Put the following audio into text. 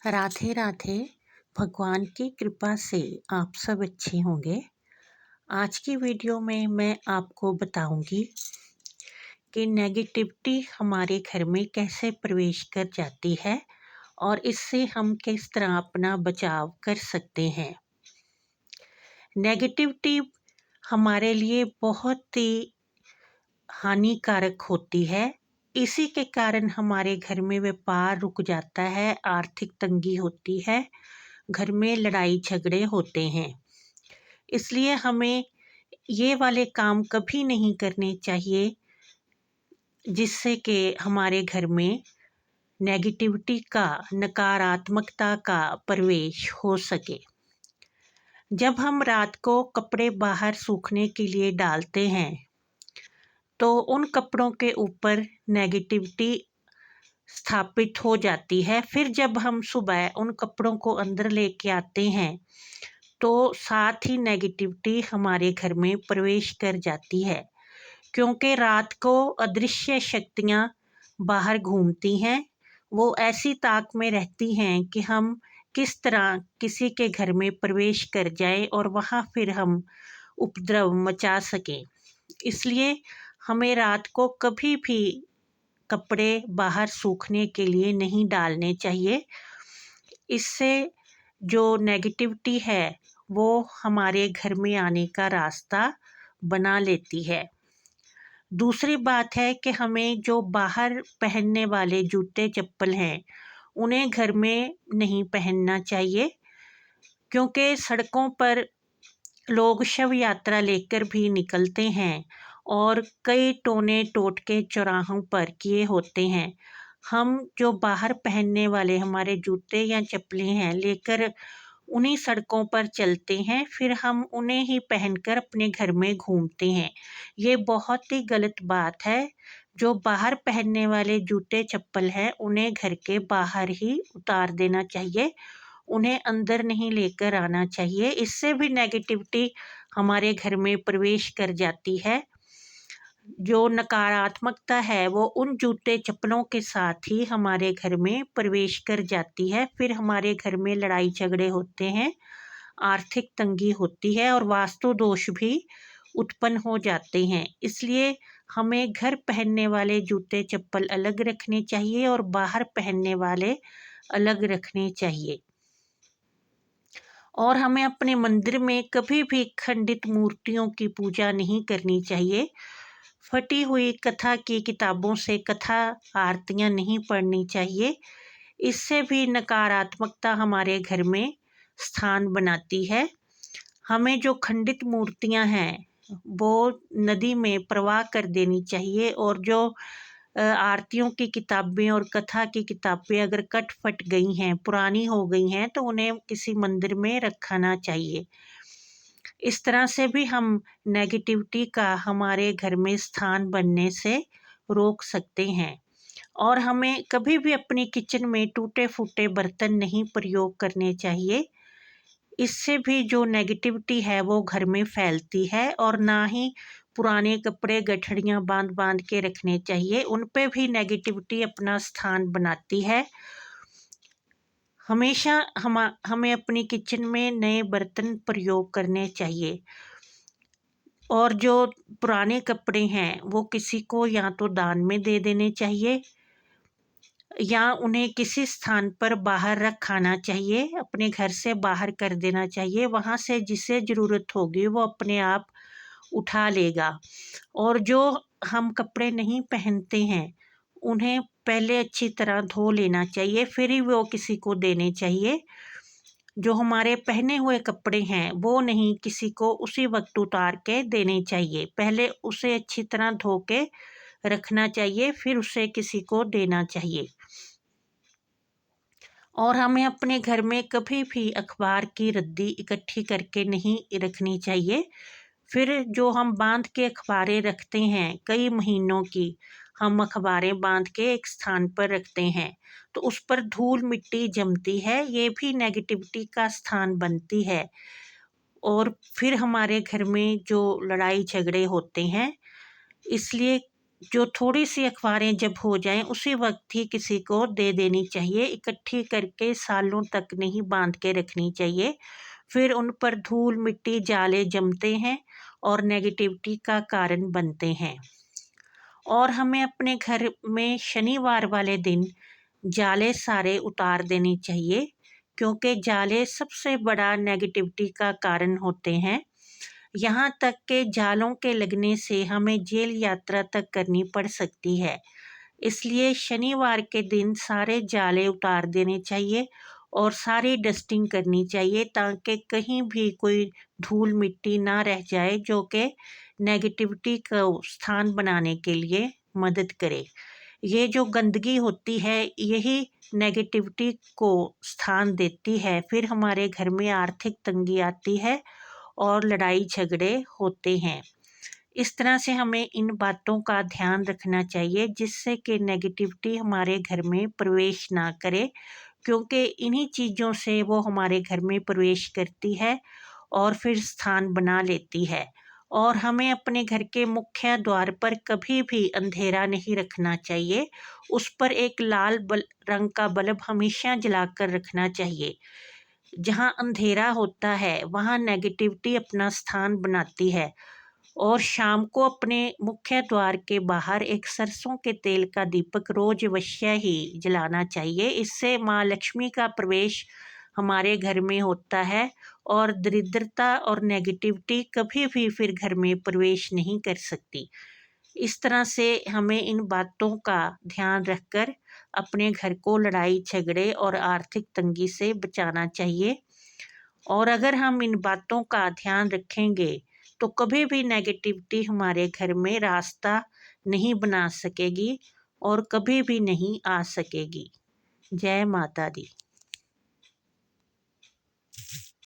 राधे राधे। भगवान की कृपा से आप सब अच्छे होंगे। आज की वीडियो में मैं आपको बताऊंगी कि नेगेटिविटी हमारे घर में कैसे प्रवेश कर जाती है और इससे हम किस तरह अपना बचाव कर सकते हैं। नेगेटिविटी हमारे लिए बहुत ही हानिकारक होती है। इसी के कारण हमारे घर में व्यापार रुक जाता है, आर्थिक तंगी होती है, घर में लड़ाई झगड़े होते हैं। इसलिए हमें ये वाले काम कभी नहीं करने चाहिए जिससे कि हमारे घर में नेगेटिविटी का, नकारात्मकता का प्रवेश हो सके। जब हम रात को कपड़े बाहर सूखने के लिए डालते हैं तो उन कपड़ों के ऊपर नेगेटिविटी स्थापित हो जाती है। फिर जब हम सुबह उन कपड़ों को अंदर लेके आते हैं तो साथ ही नेगेटिविटी हमारे घर में प्रवेश कर जाती है, क्योंकि रात को अदृश्य शक्तियाँ बाहर घूमती हैं। वो ऐसी ताक में रहती हैं कि हम किस तरह किसी के घर में प्रवेश कर जाएं और वहाँ फिर हम उपद्रव मचा सकें। इसलिए हमें रात को कभी भी कपड़े बाहर सूखने के लिए नहीं डालने चाहिए। इससे जो नेगेटिविटी है वो हमारे घर में आने का रास्ता बना लेती है। दूसरी बात है कि हमें जो बाहर पहनने वाले जूते चप्पल हैं उन्हें घर में नहीं पहनना चाहिए, क्योंकि सड़कों पर लोग शव यात्रा लेकर भी निकलते हैं और कई टोने टोटके चौराहों पर किए होते हैं। हम जो बाहर पहनने वाले हमारे जूते या चप्पलें हैं लेकर उन्हीं सड़कों पर चलते हैं, फिर हम उन्हें ही पहनकर अपने घर में घूमते हैं। ये बहुत ही गलत बात है। जो बाहर पहनने वाले जूते चप्पल हैं उन्हें घर के बाहर ही उतार देना चाहिए, उन्हें अंदर नहीं लेकर आना चाहिए। इससे भी नेगेटिविटी हमारे घर में प्रवेश कर जाती है। जो नकारात्मकता है वो उन जूते चप्पलों के साथ ही हमारे घर में प्रवेश कर जाती है। फिर हमारे घर में लड़ाई झगड़े होते हैं, आर्थिक तंगी होती है और वास्तु दोष भी उत्पन्न हो जाते हैं। इसलिए हमें घर पहनने वाले जूते चप्पल अलग रखने चाहिए और बाहर पहनने वाले अलग रखने चाहिए। और हमें अपने मंदिर में कभी भी खंडित मूर्तियों की पूजा नहीं करनी चाहिए। फटी हुई कथा की किताबों से कथा आरतियाँ नहीं पढ़नी चाहिए। इससे भी नकारात्मकता हमारे घर में स्थान बनाती है। हमें जो खंडित मूर्तियाँ हैं वो नदी में प्रवाह कर देनी चाहिए, और जो आरतियों की किताबें और कथा की किताबें अगर कट फट गई हैं, पुरानी हो गई हैं, तो उन्हें किसी मंदिर में रखना चाहिए। इस तरह से भी हम नेगेटिविटी का हमारे घर में स्थान बनने से रोक सकते हैं। और हमें कभी भी अपनी किचन में टूटे फूटे बर्तन नहीं प्रयोग करने चाहिए। इससे भी जो नेगेटिविटी है वो घर में फैलती है। और ना ही पुराने कपड़े गठड़ियाँ बांध बांध के रखने चाहिए, उन पे भी नेगेटिविटी अपना स्थान बनाती है। हमेशा हमें अपनी किचन में नए बर्तन प्रयोग करने चाहिए। और जो पुराने कपड़े हैं वो किसी को या तो दान में दे देने चाहिए या उन्हें किसी स्थान पर बाहर रखाना चाहिए, अपने घर से बाहर कर देना चाहिए। वहाँ से जिसे ज़रूरत होगी वो अपने आप उठा लेगा। और जो हम कपड़े नहीं पहनते हैं उन्हें पहले अच्छी तरह धो लेना चाहिए, फिर ही वो किसी को देने चाहिए। जो हमारे पहने हुए कपड़े हैं वो नहीं किसी को उसी वक्त उतार के देने चाहिए, पहले उसे अच्छी तरह धो के रखना चाहिए, फिर उसे किसी को देना चाहिए। और हमें अपने घर में कभी भी अखबार की रद्दी इकट्ठी करके नहीं रखनी चाहिए। फिर जो हम बांध के अखबारें रखते हैं, कई महीनों की हम अखबारें बांध के एक स्थान पर रखते हैं तो उस पर धूल मिट्टी जमती है, ये भी नेगेटिविटी का स्थान बनती है। और फिर हमारे घर में जो लड़ाई झगड़े होते हैं। इसलिए जो थोड़ी सी अखबारें जब हो जाएं उसी वक्त ही किसी को दे देनी चाहिए। इकट्ठी करके सालों तक नहीं बांध के रखनी चाहिए, फिर उन पर धूल मिट्टी जाले जमते हैं और नेगेटिविटी का कारण बनते हैं। और हमें अपने घर में शनिवार वाले दिन जाले सारे उतार देने चाहिए, क्योंकि जाले सबसे बड़ा नेगेटिविटी का कारण होते हैं। यहाँ तक कि जालों के लगने से हमें जेल यात्रा तक करनी पड़ सकती है। इसलिए शनिवार के दिन सारे जाले उतार देने चाहिए और सारी डस्टिंग करनी चाहिए, ताकि कहीं भी कोई धूल मिट्टी ना रह जाए जो कि नेगेटिविटी का स्थान बनाने के लिए मदद करे। ये जो गंदगी होती है यही नेगेटिविटी को स्थान देती है, फिर हमारे घर में आर्थिक तंगी आती है और लड़ाई झगड़े होते हैं। इस तरह से हमें इन बातों का ध्यान रखना चाहिए जिससे कि नेगेटिविटी हमारे घर में प्रवेश ना करे, क्योंकि इन्हीं चीज़ों से वो हमारे घर में प्रवेश करती है और फिर स्थान बना लेती है। और हमें अपने घर के मुख्य द्वार पर कभी भी अंधेरा नहीं रखना चाहिए, उस पर एक लाल रंग का बल्ब हमेशा जलाकर रखना चाहिए। जहाँ अंधेरा होता है वहाँ नेगेटिविटी अपना स्थान बनाती है। और शाम को अपने मुख्य द्वार के बाहर एक सरसों के तेल का दीपक रोज अवश्य ही जलाना चाहिए। इससे माँ लक्ष्मी का प्रवेश हमारे घर में होता है और दरिद्रता और नेगेटिविटी कभी भी फिर घर में प्रवेश नहीं कर सकती। इस तरह से हमें इन बातों का ध्यान रखकर अपने घर को लड़ाई झगड़े और आर्थिक तंगी से बचाना चाहिए। और अगर हम इन बातों का ध्यान रखेंगे तो कभी भी नेगेटिविटी हमारे घर में रास्ता नहीं बना सकेगी और कभी भी नहीं आ सकेगी। जय माता दी।